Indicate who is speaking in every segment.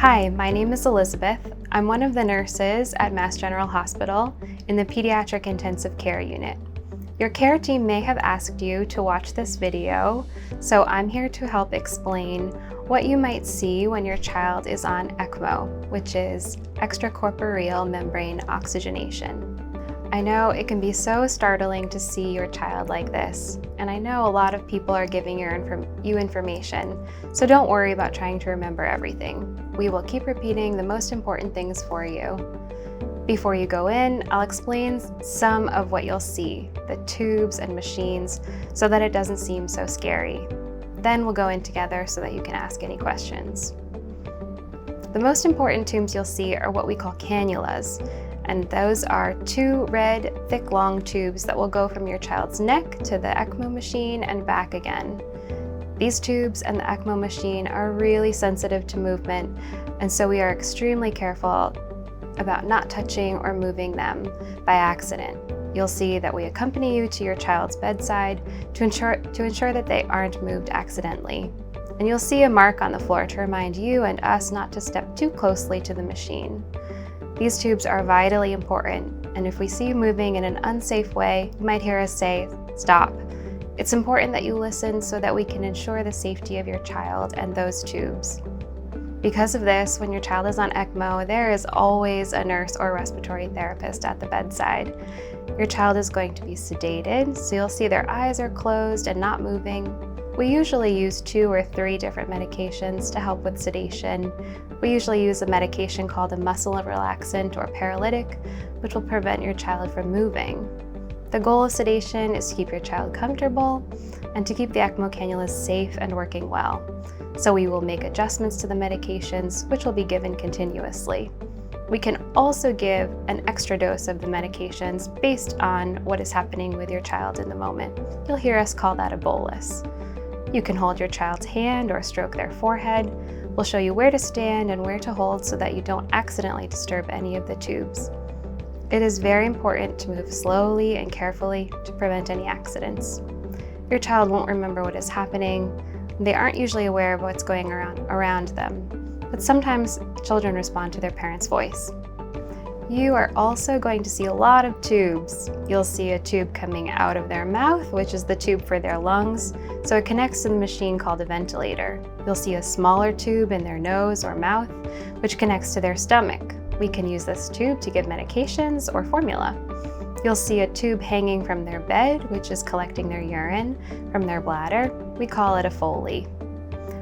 Speaker 1: Hi, my name is Elizabeth. I'm one of the nurses at Mass General Hospital in the Pediatric Intensive Care Unit. Your care team may have asked you to watch this video, so I'm here to help explain what you might see when your child is on ECMO, which is extracorporeal membrane oxygenation. I know it can be so startling to see your child like this, and I know a lot of people are giving you information, so don't worry about trying to remember everything. We will keep repeating the most important things for you. Before you go in, I'll explain some of what you'll see, the tubes and machines, so that it doesn't seem so scary. Then we'll go in together so that you can ask any questions. The most important tubes you'll see are what we call cannulas, and those are two red, thick, long tubes that will go from your child's neck to the ECMO machine and back again. These tubes and the ECMO machine are really sensitive to movement, and so we are extremely careful about not touching or moving them by accident. You'll see that we accompany you to your child's bedside to ensure that they aren't moved accidentally. And you'll see a mark on the floor to remind you and us not to step too closely to the machine. These tubes are vitally important, and if we see you moving in an unsafe way, you might hear us say, "Stop." It's important that you listen so that we can ensure the safety of your child and those tubes. Because of this, when your child is on ECMO, there is always a nurse or respiratory therapist at the bedside. Your child is going to be sedated, so you'll see their eyes are closed and not moving. We usually use 2 or 3 different medications to help with sedation. We usually use a medication called a muscle relaxant or paralytic, which will prevent your child from moving. The goal of sedation is to keep your child comfortable and to keep the ECMO cannulas safe and working well. So we will make adjustments to the medications, which will be given continuously. We can also give an extra dose of the medications based on what is happening with your child in the moment. You'll hear us call that a bolus. You can hold your child's hand or stroke their forehead. We'll show you where to stand and where to hold so that you don't accidentally disturb any of the tubes. It is very important to move slowly and carefully to prevent any accidents. Your child won't remember what is happening. They aren't usually aware of what's going around them, but sometimes children respond to their parents' voice. You are also going to see a lot of tubes. You'll see a tube coming out of their mouth, which is the tube for their lungs, so it connects to the machine called a ventilator. You'll see a smaller tube in their nose or mouth, which connects to their stomach. We can use this tube to give medications or formula. You'll see a tube hanging from their bed, which is collecting their urine from their bladder. We call it a Foley.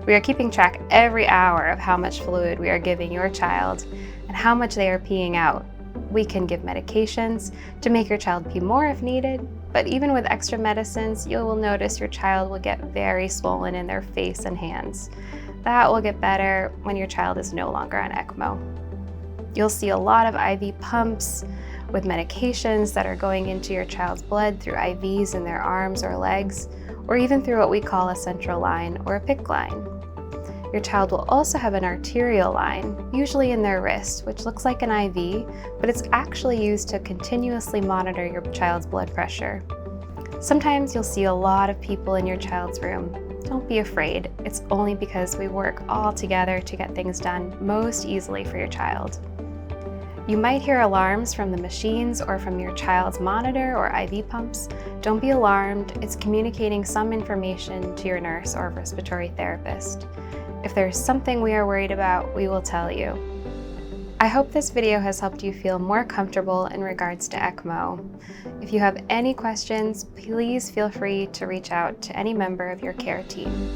Speaker 1: We are keeping track every hour of how much fluid we are giving your child and how much they are peeing out. We can give medications to make your child pee more if needed, but even with extra medicines, you will notice your child will get very swollen in their face and hands. That will get better when your child is no longer on ECMO. You'll see a lot of IV pumps with medications that are going into your child's blood through IVs in their arms or legs, or even through what we call a central line or a PICC line. Your child will also have an arterial line, usually in their wrist, which looks like an IV, but it's actually used to continuously monitor your child's blood pressure. Sometimes you'll see a lot of people in your child's room. Don't be afraid. It's only because we work all together to get things done most easily for your child. You might hear alarms from the machines or from your child's monitor or IV pumps. Don't be alarmed. It's communicating some information to your nurse or respiratory therapist. If there's something we are worried about, we will tell you. I hope this video has helped you feel more comfortable in regards to ECMO. If you have any questions, please feel free to reach out to any member of your care team.